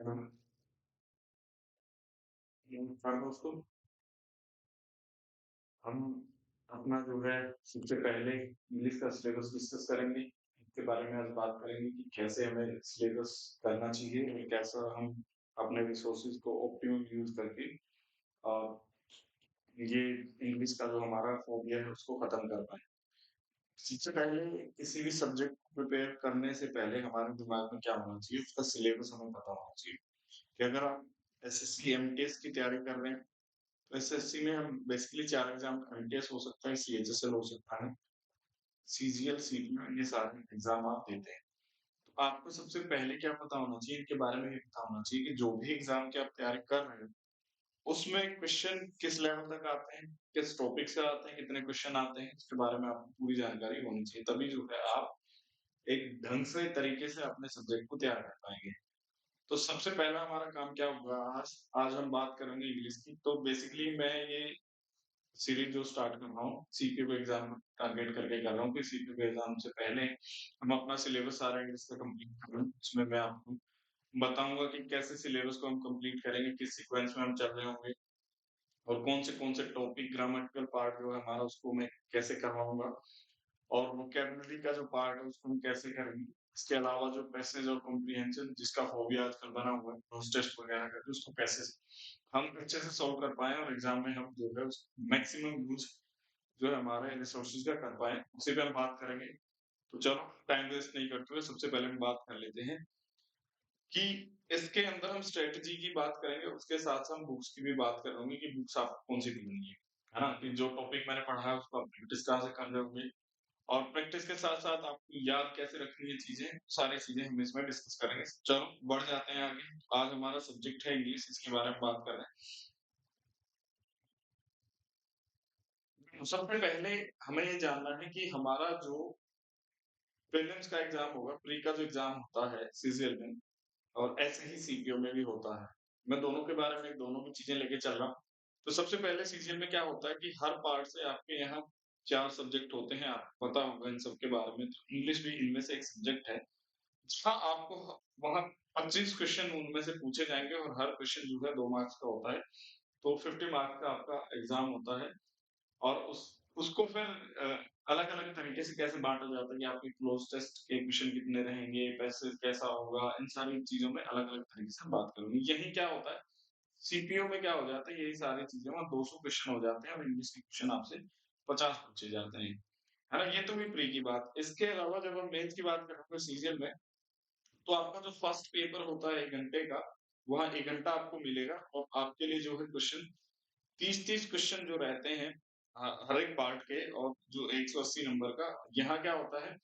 नमस्कार दोस्तों, हम अपना जो है सबसे पहले इंग्लिश का सिलेबस डिस्कस करेंगे। इसके बारे में आज बात करेंगे कि कैसे हमें सिलेबस करना चाहिए और कैसा हम अपने रिसोर्सेज को ऑप्टिमम यूज करके अ, ये इंग्लिश का जो हमारा फोबिया है उसको खत्म कर पाएँ। सबसे पहले किसी भी सब्जेक्ट को प्रिपेयर करने से पहले हमारे दिमाग में क्या होना चाहिए, उसका सिलेबस हमें पता होना चाहिए। कि अगर आप एसएससी, एमटीएस की तैयारी कर रहे हैं तो एसएससी में हम बेसिकली 4 एग्ज़ाम एमटीएस हो सकता है, सीएचएसएल हो सकता है, सीजीएल, सीपीओ ये सारे एग्ज़ाम आप देते हैं। तो आपको सबसे पहले क्या पता होना चाहिए, इनके बारे में ये पता होना चाहिए कि जो भी एग्ज़ाम की आप तैयारी कर रहे हो, उसमें क्वेश्चन किस लेवल तक आते हैं, किस टॉपिक से आते हैं, कितने क्वेश्चन आते हैं, इसके बारे में आपको पूरी जानकारी होनी चाहिए। तभी जो है आप एक ढंग से तरीके से अपने सब्जेक्ट को तैयार कर पाएँगे। तो सबसे पहला हमारा काम क्या होगा आज आज हम बात करेंगे इंग्लिश की। तो बेसिकली मैं ये सीरीज जो स्टार्ट कर रहा हूँ, सीपीओ एग्ज़ाम टारगेट करके कर रहा हूँ कि सीपीओ के एग्ज़ाम से पहले हम अपना सिलेबस सारा इंग्लिश का कंप्लीट कर लें। उसमें मैं आपको बताऊँगा कि कैसे सिलेबस को हम कंप्लीट करेंगे, किस सीक्वेंस में हम चल रहे होंगे और कौन से टॉपिक ग्रामेटिकल पार्ट जो है हमारा उसको मैं कैसे करवाऊँगा और वोकैब्युलरी का जो पार्ट है उसको हम कैसे करेंगे। इसके अलावा जो पैसेज और कॉम्प्रिहेंशन जिसका फ़ोबिया आजकल बना हुआ है, क्रोस टेस्ट वगैरह करके उसको कैसे हम अच्छे से सॉल्व कर पाएँ और एग्ज़ाम में हम जो है उस मैक्सिमम यूज़ जो है हमारे रिसोर्सेज़ का कर पाएँ, उसी पे हम बात करेंगे। तो चलो टाइम वेस्ट नहीं करते हुए सबसे पहले हम बात कर लेते हैं कि इसके अंदर हम स्ट्रैटेजी की बात करेंगे, उसके साथ-साथ हम बुक्स की भी बात करेंगे कि बुक्स आपको कौन-सी पढ़नी है ना? कि जो टॉपिक मैंने पढ़ा है उसको आप प्रैक्टिस कहाँ से कर रहे होंगे और प्रैक्टिस के साथ-साथ आपको याद कैसे रखनी है चीज़ें, सारी चीज़ें हम इसमें डिस्कस करेंगे। चलो बढ़ जाते हैं आगे। आज हमारा सब्जेक्ट है इंग्लिश, इसके बारे में बात कर रहे हैं। सबसे पहले हमें ये जानना है कि हमारा जो प्रीलिम्स का एग्ज़ाम होगा, प्री का जो एग्ज़ाम होता है सीजीएल में और ऐसे ही सीपीओ में भी होता है। मैं दोनों के बारे में दोनों की चीज़ें लेके चल रहा हूँ। तो सबसे पहले सीजीएल में क्या होता है कि हर पार्ट से आपके यहाँ 4 सब्जेक्ट होते हैं, आपको पता होगा इन सब के बारे में। तो इंग्लिश भी इनमें से एक सब्जेक्ट है। हाँ, आपको वहाँ 25 क्वेश्चन उनमें से पूछे जाएँगे और हर क्वेश्चन जो है 2 मार्क्स का होता है। तो 50 मार्क्स का आपका एग्ज़ाम होता है और उसको फिर अलग-अलग तरीके से कैसे बाँटा जाता है कि आपके क्लोज़ टेस्ट के क्वेश्चन कितने रहेंगे, पैसेज कैसा होगा, इन सारी चीज़ों में अलग-अलग तरीके से हम बात करेंगे। यही क्या होता है, सीपीओ में क्या हो जाता है, यही सारी चीज़ें वहाँ 200 क्वेश्चन हो जाते हैं और इंग्लिश के क्वेश्चन आपसे 50 पूछे जाते हैं। है ना? ये तो हुई प्री की बात। इसके अलावा जब हम मेंस की बात करेंगे सीजीएल में तो आपका जो फर्स्ट पेपर होता है 1 घंटे का, वहाँ 1 घंटा आपको मिलेगा और आपके लिए जो है क्वेश्चन 30-30 क्वेश्चन जो रहते हैं हर एक पार्ट के और जो 180 नंबर का, यहाँ क्या होता है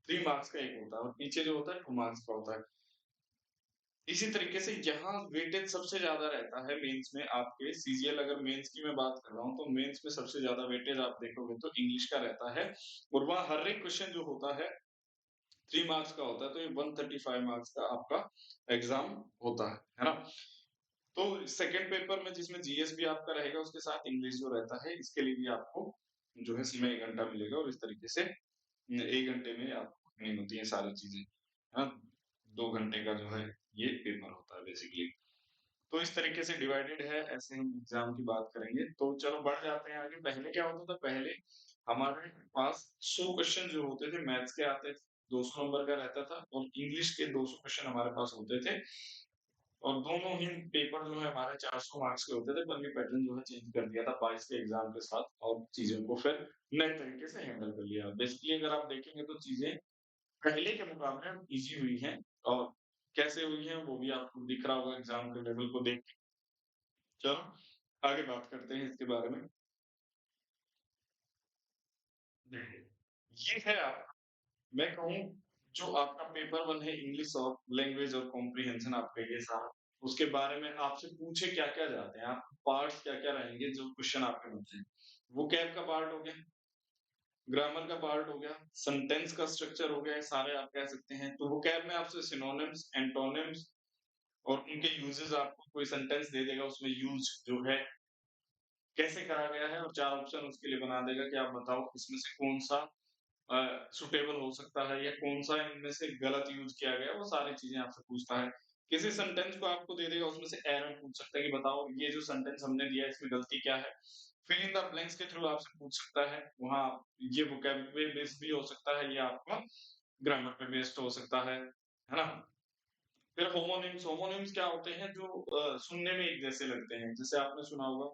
3 मार्क्स का एक होता है और पीछे जो होता है 2 मार्क्स का होता है। इसी तरीके से यहाँ वेटेज सबसे ज़्यादा रहता है मेंस में आपके सीजीएल अगर मेंस की मैं बात कर रहा हूँ, तो मेंस में सबसे ज़्यादा वेटेज आप देखोगे तो इंग्लिश का रहता है और वहाँ हर एक क्वेश्चन जो होता है 3 मार्क्स का होता है, तो ये 135 मार्क्स का आपका एग्ज़ाम होता है ना? तो सेकंड पेपर में जिसमें जीएस भी आपका रहेगा, उसके साथ इंग्लिश जो रहता है, इसके लिए भी आपको जो है समय 1 घंटा मिलेगा और इस तरीके से 1 घंटे में आपको करनी होती है सारी चीज़ें, है ना? 2 घंटे का जो है ये पेपर होता है बेसिकली। तो इस तरीके से डिवाइडेड है, ऐसे हम एग्ज़ाम की बात करेंगे। तो चलो बढ़ जाते हैं आगे। पहले क्या होता था, पहले हमारे पास 100 क्वेश्चन जो होते थे मैथ्स के आते थे, 200 नंबर का रहता था और इंग्लिश के 200 क्वेश्चन हमारे पास होते थे और दोनों ही पेपर जो है हमारे 400 मार्क्स के होते थे, पर ये पैटर्न जो है चेंज कर दिया था 22 के एग्ज़ाम के साथ और चीज़ों को फिर नए तरीके से हैंडल कर लिया। बेसिकली अगर आप देखेंगे तो चीज़ें पहले के मुकाबले अब ईज़ी हुई हैं और कैसे हुई हैं वो भी आपको दिख रहा होगा एग्ज़ाम के लेवल को देख के। चलो आगे बात करते हैं इसके बारे में। देखिए, ये है मैं कहूँ जो आपका पेपर 1 है इंग्लिश और लैंग्वेज और कॉम्प्रिहेंशन आपका ये सारा, उसके बारे में आपसे पूछे क्या-क्या जाते हैं, आप पार्ट्स क्या-क्या रहेंगे जो क्वेश्चन आपके बनते हैं। वोकैब का पार्ट हो गया, ग्रामर का पार्ट हो गया, सेंटेंस का स्ट्रक्चर हो गया, ये सारे आप कह सकते हैं। तो वोकैब में आपसे सिनोनिम्स, एंटोनिम्स और उनके यूजेस आपको कोई सेंटेंस दे देगा, उसमें यूज़ जो है कैसे करा गया है और 4 ऑप्शन उसके लिए बना देगा कि आप बताओ इसमें से कौन-सा सूटेबल हो सकता है या कौन-सा इनमें से गलत यूज़ किया गया है, वो सारी चीज़ें आपसे पूछता है। किसी सेंटेंस को आपको दे देगा, उसमें से एरर पूछ सकता है कि बताओ ये जो सेंटेंस हमने दिया है इसमें गलती क्या है? फिल इन द ब्लैंक्स के थ्रू आपसे पूछ सकता है। वहाँ ये वोकैब्युलरी बेस्ड भी हो सकता है, ये आपका ग्रामर पे बेस्ड हो सकता है ना? फिर होमोनिम्स, होमोनिम्स क्या होते हैं जो सुनने में एक जैसे लगते हैं। जैसे आपने सुना होगा,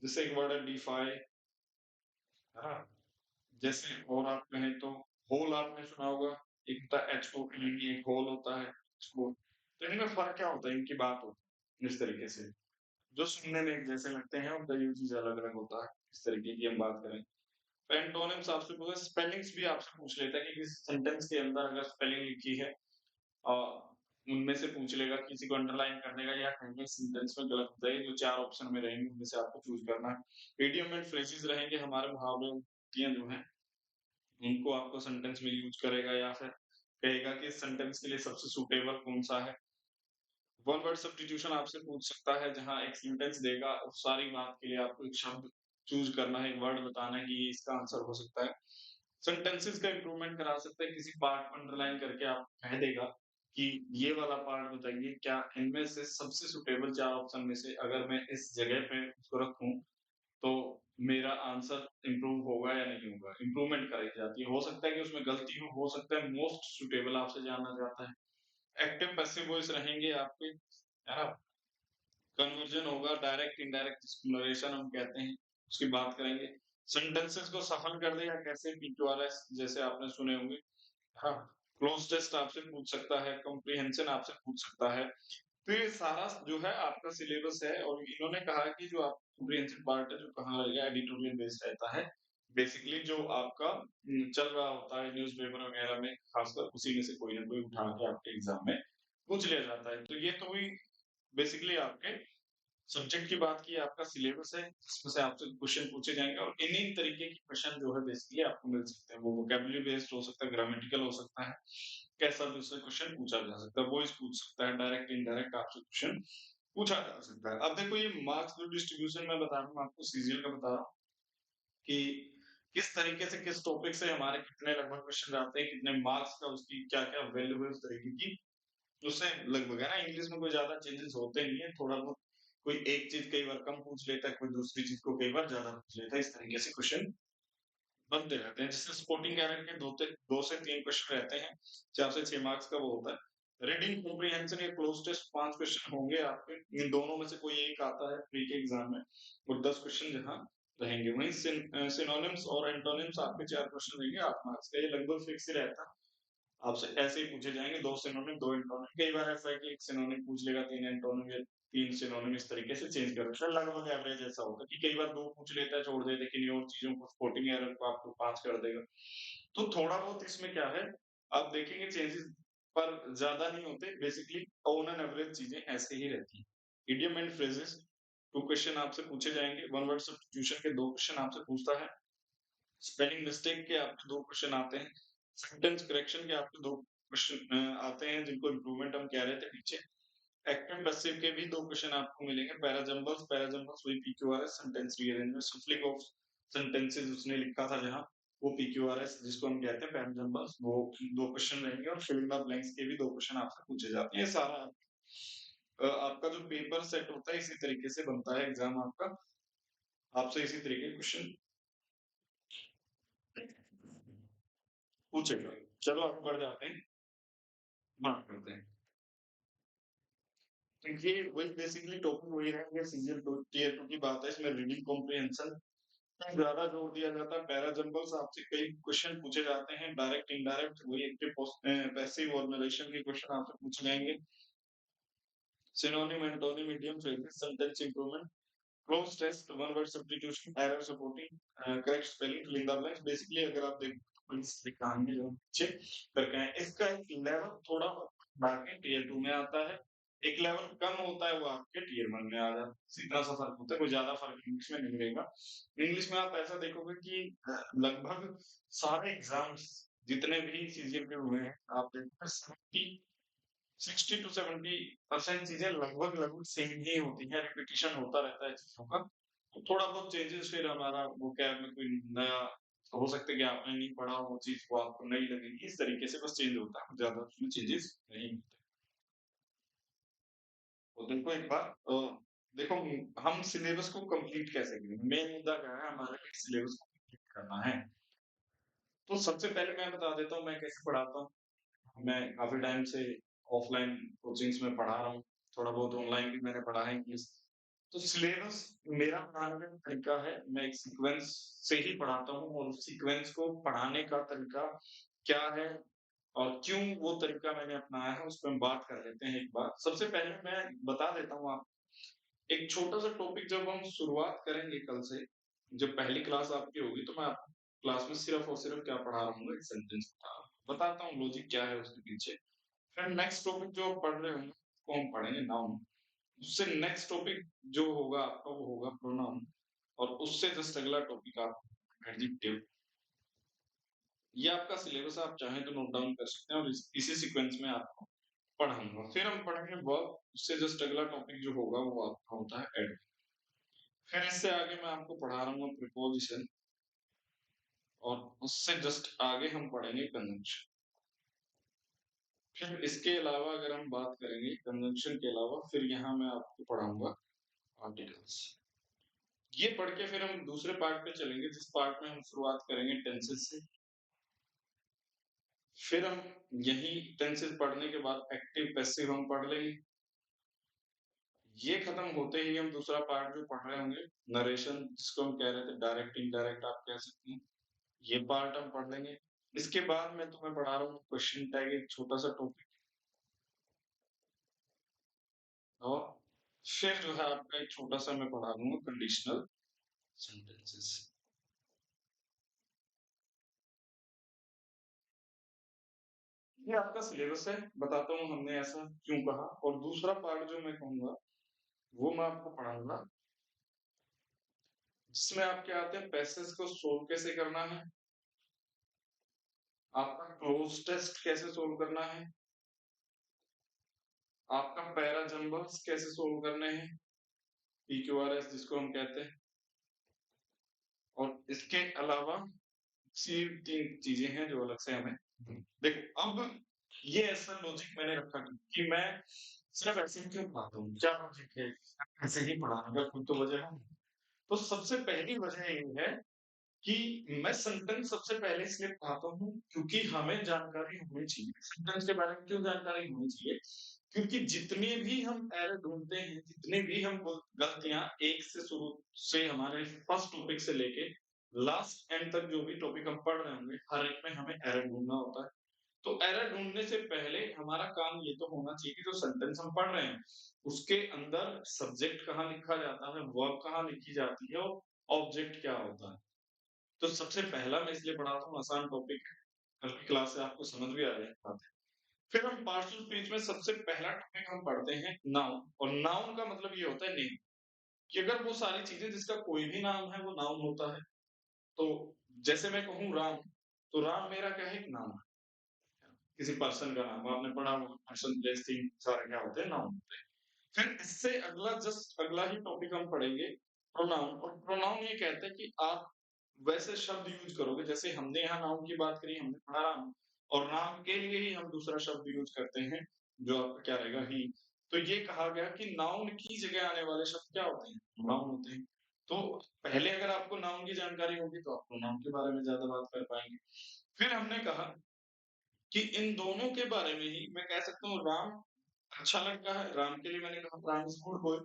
जैसे एक वर्ड है डिफाई, है ना? जैसे और आप कहें तो होल आपने सुना होगा, एक होता है HOLE, एक होल होता है होल। तो इनमें फ़र्क क्या होता है? इनकी बात होती है इस तरीके से। जो सुनने में एक जैसे लगते हैं, उनका यूज़ेज़ अलग-अलग होता है। इस तरीके की हम बात करें। एंटोनिम्स आपसे पूछा, स्पेलिंग्स भी आपसे पूछ लेता है कि किसी सेंटेंस के अंदर अगर स्पेलिंग लिखी है अ, उनमें से पूछ लेगा, किसी को अंडरलाइन कर देगा या कहीं सेंटेंस में गलत हो जाएगी, जो 4 ऑप्शन में रहेंगे उनमें से आपको चूज़ करना है। इडियम एंड फ्रेजेस रहेंगे, हमारे मुहावरे, उक्तियाँ जो हैं, उनको आपको सेंटेंस में यूज़ करेगा या फिर कहेगा कि इस सेंटेंस के लिए सबसे सूटेबल कौन-सा है। वन वर्ड सब्स्टिट्यूशन आपसे पूछ सकता है, जहाँ एक सेंटेंस देगा और सारी बात के लिए आपको एक शब्द चूज़ करना है, एक वर्ड बताना है कि ये इसका आंसर हो सकता है। सेंटेंसेस का इम्प्रूवमेंट करा सकते हैं, किसी पार्ट को अंडरलाइन करके आप कह देगा कि ये वाला पार्ट बताइए, क्या इनमें से सबसे सूटेबल 4 ऑप्शन में से अगर मैं इस जगह पे उसको रखूँ, तो मेरा आंसर इम्प्रूव होगा या नहीं होगा? इम्प्रूवमेंट कराई जाती है। हो सकता है कि उसमें गलती हो सकता है मोस्ट सूटेबल आपसे जानना चाहता है। एक्टिव पैसिव वॉइस रहेंगे आपके, है ना? कन्वर्जन होगा, डायरेक्ट इनडायरेक्ट जिसको नरेशन हम कहते हैं, उसकी बात करेंगे। सेंटेंसेस को सफल कर देगा कैसे, PQRS जैसे आपने सुने होंगे। हाँ, क्लोज टेस्ट आपसे पूछ सकता है, कॉम्प्रिहेंशन आपसे पूछ सकता है। तो ये सारा जो है आपका सिलेबस है और इन्होंने कहा है कि जो आप कॉम्प्रिहेंसिव पार्ट है जो कहाँ रहेगा, एडिटोरियल बेस्ड रहता है। बेसिकली जो आपका चल रहा होता है न्यूज़पेपर वगैरह में, खासकर उसी में से कोई ना कोई उठा के आपके एग्ज़ाम में पूछ लिया जाता है। तो ये तो हुई बेसिकली आपके सब्जेक्ट की बात की, आपका सिलेबस है, इसमें से आपसे क्वेश्चन पूछे जाएँगे और इन्हीं तरीके के क्वेश्चन जो है बेसिकली आपको मिल सकते हैं। वो वोकैब्युलरी बेस्ड हो सकता है, ग्रामेटिकल हो सकता है, कैसा भी उससे क्वेश्चन पूछा जा सकता है, वॉइस पूछ सकता है, डायरेक्ट, इनडायरेक्ट आपसे क्वेश्चन पूछा जा सकता है। अब देखो ये मार्क्स जो डिस्ट्रीब्यूशन मैं बता रहा हूँ आपको, सीजीएल का बता रहा हूँ कि किस तरीके से, किस टॉपिक से हमारे कितने लगभग क्वेश्चन आते हैं, कितने मार्क्स का उसकी क्या-क्या वैल्यू है उस तरीके की, उससे लगभग है ना। इंग्लिश में कोई ज़्यादा चेंजेस होते नहीं है, थोड़ा बहुत कोई एक चीज़ कई बार कम पूछ लेता है, कोई दूसरी चीज़ को कई बार ज़्यादा पूछ लेता है, इस तरीके से क्वेश्चन बनते रहते हैं। जैसे स्पोर्टिंग कैरेट के 2 से 3 क्वेश्चन रहते हैं, 4 से 6 मार्क्स का वो होता है। रीडिंग कॉम्प्रिहेंशन या क्लोज टेस्ट 5 क्वेश्चन होंगे आपके, इन दोनों में से कोई एक आता है प्री के एग्ज़ाम में और 10 क्वेश्चन जहाँ रहेंगे। वहीं सिनोनिम्स और एंटोनिम्स आपके 4 क्वेश्चन रहेंगे 8 मार्क्स का, ये लगभग फिक्स ही रहता है। आपसे ऐसे ही पूछे जाएँगे, 2 सिनोनिम, 2 एंटोनिम। कई बार ऐसा है कि 1 सिनोनिम पूछ लेगा, 3 एंटोनिम या 3 सिनोनिम, इस तरीके से चेंज कर देता है। लगभग एवरेज ऐसा होता है कि कई बार 2 पूछ लेता है, छोड़ देता है, किन्हीं और चीज़ों को, स्पोर्टिंग एरर को आपको 5 कर देगा। तो थोड़ा बहुत इसमें क्या है, आप देखेंगे चेंजेस पर ज़्यादा नहीं होते। बेसिकली ऑन एन एवरेज चीज़ें ऐसे ही रहती हैं। इडियम एंड फ्रेजेस 2 क्वेश्चन आपसे पूछे जाएँगे। वन वर्ड सब्स्टिट्यूशन के 2 क्वेश्चन आपसे पूछता है। स्पेलिंग मिस्टेक के आपके 2 क्वेश्चन आते हैं। सेंटेंस करेक्शन के आपके 2 क्वेश्चन आते हैं, जिनको इम्प्रूवमेंट हम कह रहे थे पीछे। एक्टिव पैसिव के भी 2 क्वेश्चन आपको मिलेंगे। पैराजम्बल्स, पैराजम्बल्स वही PQRS, sentence rearrangement, shuffling of sentences उसने लिखा था जहाँ, वो PQRS जिसको हम कहते हैं पैराजम्बल्स, वो 2 क्वेश्चन रहेंगे और फिल इन द ब्लैंक्स के भी 2 क्वेश्चन आपसे पूछे जाते हैं। ये सारा आपका जो पेपर सेट होता है इसी तरीके से बनता है एग्ज़ाम आपका। आपसे इसी तरीके के क्वेश्चन पूछेगा। चलो आगे बढ़ जाते हैं। हाँ, करते हैं। तो ये वही बेसिकली टॉपिक वही रहेंगे, सीजन 2 टियर 2 की बात है, इसमें रीडिंग कॉम्प्रिहेंशन पे ज़्यादा जोर दिया जाता है। पैराजम्बल्स आपसे कई क्वेश्चन पूछे जाते हैं, डायरेक्ट, इनडायरेक्ट, वही एक्टिव, पैसिव और नरेशन के क्वेश्चन आपसे पूछे जाएँगे। Synonym, antonym, idiom, phrases, sentence improvement, cloze test, one word substitution, error supporting, correct spelling, fill in the blanks. Basically अगर आप देखो तो बड़ी सारी कहानी जो पीछे करके हैं। इसका एक लेवल थोड़ा बाकी टियर 2 में आता है। एक लेवल कम होता है, वो आपके टियर 1 में आ जाता है। इतना सा फ़र्क होता है, कोई ज़्यादा फ़र्क इंग्लिश में नहीं रहेगा। इंग्लिश में आप ऐसा देखोगे कि लगभग सारे एग्ज़ाम्स जितने भी सीजीएल के हुए हैं, आप देखोगे 60 टू 70% चीज़ें लगभग सेम ही होती हैं, रिपीटिशन होता रहता है चीज़ों का। तो थोड़ा बहुत चेंजेस फिर हमारा वोकैब में कोई नया हो सकता है कि आपने नहीं पढ़ा हो चीज़, वो आपको नई लगेगी, इस तरीके से बस चेंज होता है, ज़्यादा उसमें चेंजेस नहीं होते। तो देखो एक बार देखो हम सिलेबस को कंप्लीट कैसे करें? मेन मुद्दा क्या है हमारे लिए सिलेबस को कंप्लीट करना है। तो सबसे पहले मैं बता देता हूँ मैं कैसे पढ़ाता हूँ। मैं काफ़ी टाइम से ऑफ़लाइन कोचिंग्स में पढ़ा रहा हूँ, थोड़ा बहुत ऑनलाइन भी मैंने पढ़ा है इंग्लिश। तो सिलेबस मेरा पढ़ाने का तरीका है, मैं एक सीक्वेंस से ही पढ़ाता हूँ और उस सीक्वेंस को पढ़ाने का तरीका क्या है और क्यों वो तरीका मैंने अपनाया है, उस पे हम बात कर लेते हैं एक बार। सबसे पहले मैं बता देता हूँ आपको एक छोटा-सा टॉपिक जब हम शुरुआत करेंगे कल से, जब पहली क्लास आपकी होगी तो मैं आपको क्लास में सिर्फ़ और सिर्फ़ क्या पढ़ा रहा हूँ, एक सेंटेंस बता रहा हूँ। बताता हूँ लॉजिक क्या है उसके पीछे। फिर नेक्स्ट टॉपिक जो आप पढ़ रहे होंगे, उसको हम पढ़ेंगे नाउन। उससे नेक्स्ट टॉपिक जो होगा आपका वो होगा प्रोनाउन और उससे जस्ट अगला टॉपिक आपका एडजेक्टिव। ये आपका सिलेबस आप चाहें तो नोट डाउन कर सकते हैं और इसी सीक्वेंस में आपको पढ़ाऊँगा। फिर हम पढ़ेंगे वर्ब, उससे जस्ट अगला टॉपिक जो होगा वो आपका होता है एडवर्ब। फिर इससे आगे मैं आपको पढ़ा रहा हूँ प्रीपोज़िशन और उससे जस्ट आगे हम पढ़ेंगे कंजंक्शन। फिर इसके अलावा अगर हम बात करेंगे कंजंक्शन के अलावा फिर यहाँ मैं आपको पढ़ाऊँगा आर्टिकल्स। ये पढ़ के फिर हम दूसरे पार्ट पे चलेंगे जिस पार्ट में हम शुरुआत करेंगे टेंसेस से। फिर हम यही टेंसेस पढ़ने के बाद एक्टिव पैसिव हम पढ़ लेंगे। ये खत्म होते ही हम दूसरा पार्ट जो पढ़ रहे होंगे नरेशन जिसको हम कह रहे थे डायरेक्ट इनडायरेक्ट आप कह सकते हैं। ये पार्ट हम पढ़ लेंगे। इसके बाद मैं तुम्हें पढ़ा रहा हूँ क्वेश्चन टैग एक छोटा-सा टॉपिक और फिर जो है आपका एक छोटा-सा मैं पढ़ा दूँगा कंडीशनल सेंटेंसेस। ये आपका सिलेबस है, बताता हूँ हमने ऐसा क्यों कहा और दूसरा पार्ट जो मैं कहूँगा, वो मैं आपको पढ़ाऊँगा, जिसमें आपके आते हैं पैसेज को सोल्व कैसे करना है, आपका क्लोज़ टेस्ट कैसे सोल्व करना है, आपका पैरा जंबल्स कैसे सोल्व करने हैं, पीक्यूआरएस जिसको हम कहते हैं और इसके अलावा सी 3 चीज़ें हैं जो अलग से हमें देखो अब ये ऐसा लॉजिक मैंने रखा कि मैं सिर्फ़ ऐसे ही क्यों पढ़ाता हूँ? क्या लॉजिक है? ऐसे ही पढ़ाने का कोई तो वजह है। तो सबसे पहली वजह ये है कि मैं सेंटेंस सबसे पहले इसलिए पढ़ाता हूँ क्योंकि हमें जानकारी होनी चाहिए। सेंटेंस के बारे में क्यों जानकारी होनी चाहिए? क्योंकि जितने भी हम एरर ढूँढते हैं, जितने भी हम गलतियाँ एक से शुरू से हमारे फर्स्ट टॉपिक से लेके लास्ट एंड तक जो भी टॉपिक हम पढ़ रहे होंगे, हर एक में हमें एरर ढूँढना होता है। तो एरर ढूँढने से पहले हमारा काम ये तो होना चाहिए कि जो सेंटेंस हम पढ़ रहे हैं, उसके अंदर सब्जेक्ट कहाँ लिखा जाता है, वर्ब कहाँ लिखी जाती है और ऑब्जेक्ट क्या होता है। तो सबसे पहला मैं इसलिए पढ़ाता हूँ आसान टॉपिक है, कल की क्लास से आपको समझ भी आ जाएगी बातें। फिर हम पार्शियल स्पीच में सबसे पहला टॉपिक हम पढ़ते हैं नाउन और नाउन का मतलब ये होता है नेम, कि अगर वो सारी चीज़ें जिसका कोई भी नाम है वो नाउन होता है। तो जैसे मैं कहूँ राम, तो राम मेरा क्या है? एक नाम है। किसी पर्सन का नाम आपने पढ़ा होगा पर्सन, प्लेस, थिंग सारे क्या होते हैं? नाउन होते हैं। फिर इससे अगला जस्ट अगला ही टॉपिक हम पढ़ेंगे प्रोनाउन और प्रोनाउन ये कहते हैं कि आप वैसे शब्द यूज़ करोगे जैसे हमने यहाँ नाउन की बात करी, हमने पढ़ा राम और नाम के लिए ही हम दूसरा शब्द यूज़ करते हैं, जो आपका क्या रहेगा ही। तो ये कहा गया कि नाउन की जगह आने वाले शब्द क्या होते हैं? प्रोनाउन होते हैं। तो पहले अगर आपको नाउन की जानकारी होगी तो आप प्रोनाउन के बारे में ज़्यादा बात कर पाएँगे। फिर हमने कहा कि इन दोनों के बारे में ही मैं कह सकता हूँ राम अच्छा लड़का है, राम के लिए मैंने कहा राम इज़ गुड बॉय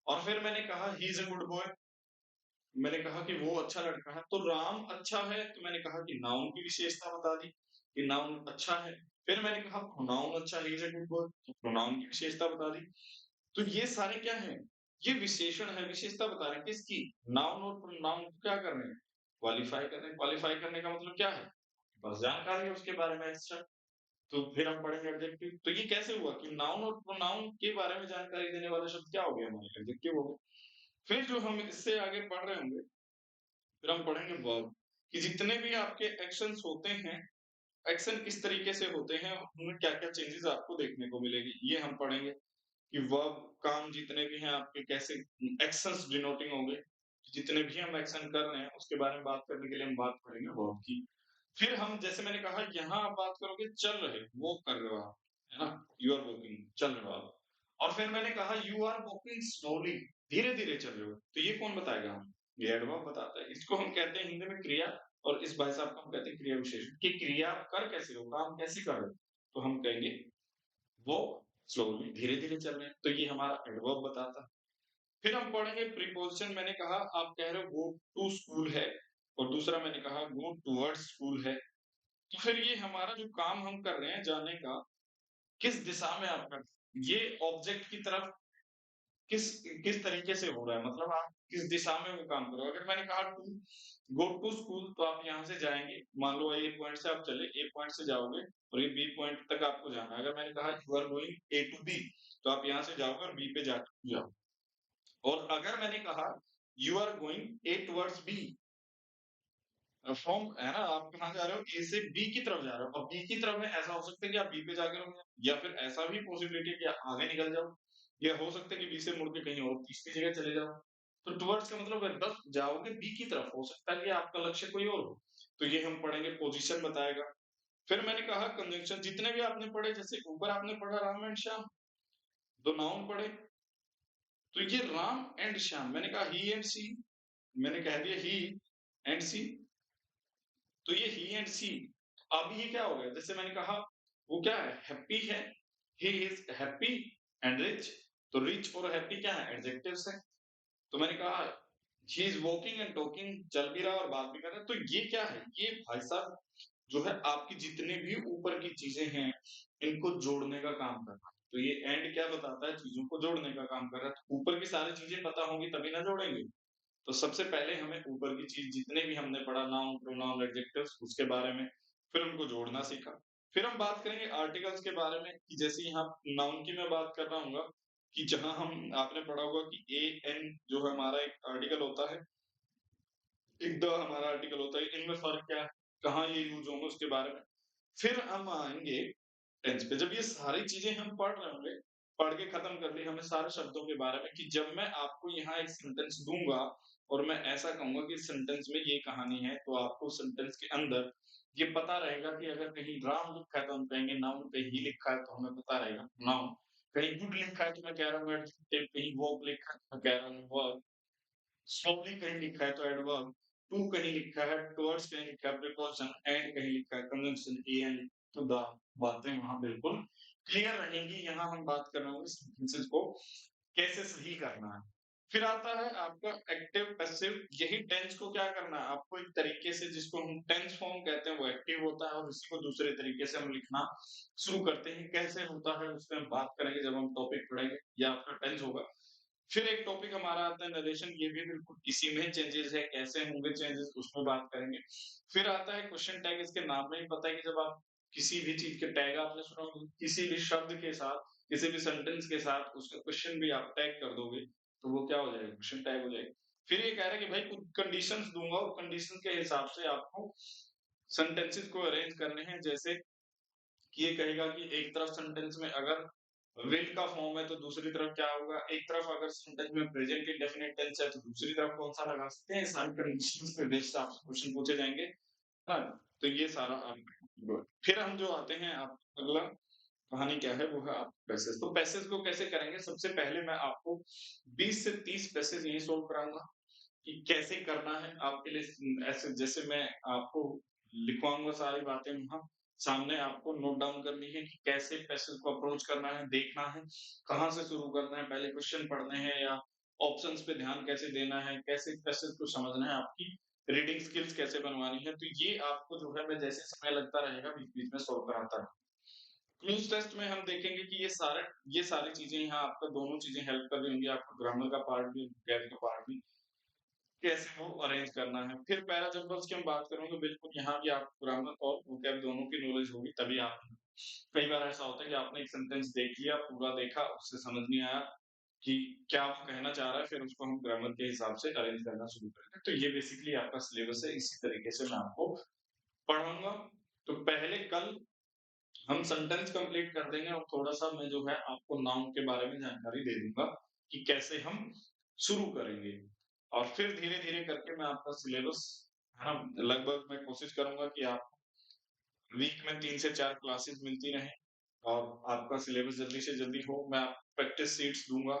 और फिर मैंने कहा he is a good boy. मैंने कहा कि वो अच्छा लड़का है, तो राम अच्छा है, तो मैंने कहा कि नाउन की विशेषता बता दी, कि नाउन अच्छा है। फिर मैंने कहा प्रोनाउन अच्छा है, he is a good boy, तो प्रोनाउन की विशेषता बता दी। तो ये सारे क्या हैं? ये विशेषण है, विशेषता बता रहे हैं किसकी? नाउन और प्रोनाउन को क्या कर रहे हैं? क्वालीफाई कर रहे हैं। क्वालीफाई करने का मतलब क्या है? बस जानकारी है उसके बारे में एक्स्ट्रा। तो फिर हम पढ़ेंगे एडजेक्टिव। तो ये कैसे हुआ कि नाउन और प्रोनाउन के बारे में जानकारी देने वाला शब्द क्या हो गया हमारे एडजेक्टिव हो गए। फिर जो हम इससे आगे पढ़ रहे होंगे, फिर हम पढ़ेंगे वर्ब कि जितने भी आपके एक्शंस होते हैं, एक्शन किस तरीके से होते हैं, उनमें क्या-क्या चेंजेस आपको देखने को मिलेगी। ये हम पढ़ेंगे कि वर्ब काम जितने भी हैं आपके कैसे एक्शंस डिनोटिंग होंगे। जितने भी हम एक्शन कर रहे हैं, उसके बारे में बात करने के लिए हम बात करेंगे वर्ब की। फिर हम जैसे मैंने कहा यहाँ आप बात करोगे चल रहे, वॉक कर रहे हो आप, है ना? यू आर वॉकिंग, चल रहे हो आप। और फिर मैंने कहा यू आर वॉकिंग स्लोली, धीरे-धीरे चल रहे हो। तो ये कौन बताएगा हमें? ये एडवर्ब बताता है। इसको हम कहते हैं हिंदी में क्रिया और इस भाई साहब को हम कहते हैं क्रिया विशेषण कि क्रिया आप कर कैसे रहे हो, काम कैसे कर रहे हो? तो हम कहेंगे वॉक स्लोली, धीरे-धीरे चल रहे हैं। तो ये हमारा एडवर्ब बताता है। फिर हम पढ़ेंगे प्रीपोज़िशन मैंने कहा आप कह रहे हो गो टू स्कूल है और दूसरा मैंने कहा गो टुवर्ड्स स्कूल है। तो फिर ये हमारा जो काम हम कर रहे हैं जाने का, किस दिशा में आप कर ये ऑब्जेक्ट की तरफ किस किस तरीके से हो रहा है मतलब आप किस दिशा में वो काम कर रहे हो। अगर मैंने कहा टू गो टू स्कूल तो आप यहाँ से जाएँगे, मान लो ए पॉइंट से आप चले, ए पॉइंट से जाओगे और ये बी पॉइंट तक आपको जाना है। अगर मैंने कहा you are going A to B तो आप यहाँ से जाओगे और बी पे जाके जाओ। और अगर मैंने कहा you are going A towards B from है ना, आप कहाँ जा रहे हो? ए से बी की तरफ जा रहे हो और बी की तरफ में ऐसा हो सकता है कि आप बी पे जाके रुक जाओ या फिर ऐसा भी पॉसिबिलिटी है कि आप आगे निकल जाओ या हो सकता है कि बी से मुड़ के कहीं और तीसरी जगह चले जाओ। तो टुवर्ड्स का मतलब है बस जाओगे बी की तरफ, हो सकता है कि आपका लक्ष्य कोई और हो। तो ये हम पढ़ेंगे पोज़ीशन बताएगा। फिर मैंने कहा कंजंक्शन जितने भी आपने पढ़े जैसे ऊपर आपने पढ़ा राम एंड श्याम, 2 नाउन पढ़े, तो ये राम एंड श्याम मैंने कहा ही एंड शी, मैंने कह दिया ही एंड शी, तो ये ही एंड शी अब ये क्या हो गया? जैसे मैंने कहा वो क्या है? हैप्पी है, he is happy and rich, तो रिच और हैप्पी क्या है? एडजेक्टिव्स हैं। तो मैंने कहा he is walking and talking चल भी रहा है और बात भी कर रहा है, तो ये क्या है? ये भाई साहब जो है आपकी जितनी भी ऊपर की चीज़ें हैं, इनको जोड़ने का काम कर रहा है। तो ये एंड क्या बताता है? चीज़ों को जोड़ने का काम कर रहा है। तो ऊपर की सारी चीज़ें पता होंगी तभी ना जोड़ेंगे। तो सबसे पहले हमें ऊपर की चीज़ जितने भी हमने पढ़ा नाउन, प्रोनाउन, एडजेक्टिव्स उसके बारे में, फिर उनको जोड़ना सीखा। फिर हम बात करेंगे आर्टिकल्स के बारे में कि जैसे यहाँ नाउन की मैं बात कर रहा हूँगा कि जहाँ हम आपने पढ़ा होगा कि ए, एन जो है हमारा एक आर्टिकल होता है, एक द हमारा आर्टिकल होता है, इनमें फ़र्क क्या है? कहाँ ये यूज़ होंगे उसके बारे में। फिर हम आएँगे टेंस पे। जब ये सारी चीज़ें हम पढ़ रहे होंगे, पढ़ के खत्म कर ली हमने सारे शब्दों के बारे में कि जब मैं आपको यहाँ एक सेंटेंस दूँगा और मैं ऐसा कहूँगा कि सेंटेंस में ये कहानी है, तो आपको सेंटेंस के अंदर ये पता रहेगा कि अगर कहीं राम लिखा है तो हम कहेंगे नाउन, कहीं ही लिखा है तो हमें पता रहेगा नाउन, कहीं गुड लिखा है तो मैं कह रहा हूँ एडजेक्टिव, कहीं वॉक लिखा है तो मैं कह रहा हूँ वर्ब, स्लोली कहीं लिखा है तो एडवर्ब, टू कहीं लिखा है, टुवर्ड्स कहीं लिखा है प्रीपोज़िशन, एंड कहीं लिखा है कंजंक्शन, एंड तो द बातें वहाँ बिल्कुल क्लियर रहेंगी। यहाँ हम बात कर रहे होंगे सेंटेंसेस को कैसे सही करना है। फिर आता है आपका एक्टिव पैसिव, यही टेंस को क्या करना है आपको एक तरीके से जिसको हम टेंस फॉर्म कहते हैं वो एक्टिव होता है और इसको दूसरे तरीके से हम लिखना शुरू करते हैं। कैसे होता है उसपे हम बात करेंगे जब हम टॉपिक पढ़ेंगे या आपका टेंस होगा। फिर एक टॉपिक हमारा आता है नरेशन, ये भी बिल्कुल इसी में चेंजेस है, कैसे होंगे चेंजेस उसमें बात करेंगे। फिर आता है क्वेश्चन टैग, इसके नाम में ही पता है कि जब आप किसी भी चीज़ के टैग आपने सुना होगा, किसी भी शब्द के साथ, किसी भी सेंटेंस के साथ उसका क्वेश्चन भी आप टैग कर दोगे, तो वो क्या हो जाएगा? क्वेश्चन टैग हो जाएगा। फिर ये कह रहा है कि भाई कुछ कंडीशंस दूँगा और कंडीशन के हिसाब से आपको सेंटेंसेस को अरेंज करने हैं। जैसे कि ये कहेगा कि एक तरफ सेंटेंस में अगर विल का फॉर्म है तो दूसरी तरफ क्या होगा? एक तरफ अगर सेंटेंस में प्रेजेंट इंडेफिनिट टेंस है तो दूसरी तरफ कौन-सा लगा सकते हैं? सारी कंडीशंस पे बेस्ड आपसे क्वेश्चन पूछे जाएँगे। हाँ, तो ये सारा आप फिर हम जो आते हैं आप अगला कहानी क्या है वो है आप पैसेज। तो पैसेज को कैसे करेंगे? सबसे पहले मैं आपको 20 से 30 पैसेज यही सॉल्व कराऊँगा कि कैसे करना है आपके लिए ऐसे जैसे मैं आपको लिखवाऊँगा सारी बातें वहाँ, सामने आपको नोट डाउन करनी है कि कैसे पैसेज को अप्रोच करना है, देखना है, कहाँ से शुरू करना है, पहले क्वेश्चन पढ़ने हैं या ऑप्शंस पे ध्यान कैसे देना है, कैसे पैसेज को समझना है, आपकी रीडिंग स्किल्स कैसे बनवानी है, तो ये आपको जो है मैं जैसे समय लगता रहेगा बीच-बीच में सॉल्व कराता रहूँगा। क्विज़ टेस्ट में हम देखेंगे कि ये सारी चीज़ें यहाँ आपको दोनों चीज़ें हेल्प कर रही होंगी, आपको ग्रामर का पार्ट भी, vocab का पार्ट भी, कैसे वो अरेंज करना है। फिर पैराजम्बल्स की हम बात करेंगे, बिल्कुल यहाँ भी आपको ग्रामर और vocab दोनों की नॉलेज होगी तभी आप कई बार ऐसा होता है कि आपने एक सेंटेंस देख लिया, पूरा देखा, उससे समझ नहीं आया कि क्या वो कहना चाह रहा है, फिर उसको हम ग्रामर के हिसाब से अरेंज करना शुरू करेंगे। तो ये बेसिकली आपका सिलेबस है, इसी तरीके से मैं आपको पढ़ाऊँगा। तो पहले कल हम सेंटेंस कंप्लीट कर देंगे और थोड़ा-सा मैं जो है आपको नाउन के बारे में जानकारी दे दूँगा कि कैसे हम शुरू करेंगे। और फिर धीरे-धीरे करके मैं आपका सिलेबस है ना, लगभग मैं कोशिश करूँगा कि आप वीक में 3 से 4 क्लासेस मिलती रहें। और आपका सिलेबस जल्दी से जल्दी हो, मैं आपको प्रैक्टिस शीट्स दूँगा,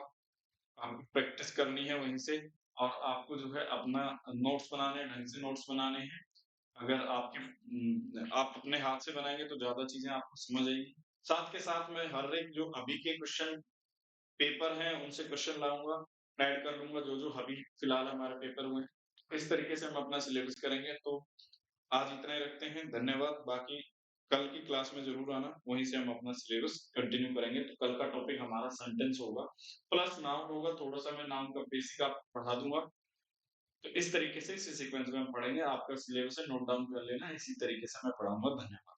आपको प्रैक्टिस करनी है वहीं से और आपको जो है अपना नोट्स बनाने हैं, ढंग से नोट्स बनाने हैं। अगर आप अपने हाथ से बनाएँगे तो ज़्यादा चीज़ें आपको समझ आएँगी। साथ के साथ मैं हर एक जो अभी के क्वेश्चन पेपर हैं, उनसे क्वेश्चन लाऊँगा, ऐड कर लूँगा जो-जो अभी फिलहाल हमारे पेपर हुए हैं। इस तरीके से हम अपना सिलेबस करेंगे तो आज इतना ही रखते हैं, धन्यवाद। बाकी कल की क्लास में ज़रूर आना, वहीं से हम अपना सिलेबस कंटिन्यू करेंगे। तो कल का टॉपिक हमारा सेंटेंस होगा, प्लस नाउन होगा, थोड़ा-सा मैं नाउन का बेसिक आपको पढ़ा दूँगा। तो इस तरीके से इसी सीक्वेंस में हम पढ़ेंगे, आपका सिलेबस है नोट डाउन कर लेना, इसी तरीके से मैं पढ़ाऊँगा। धन्यवाद।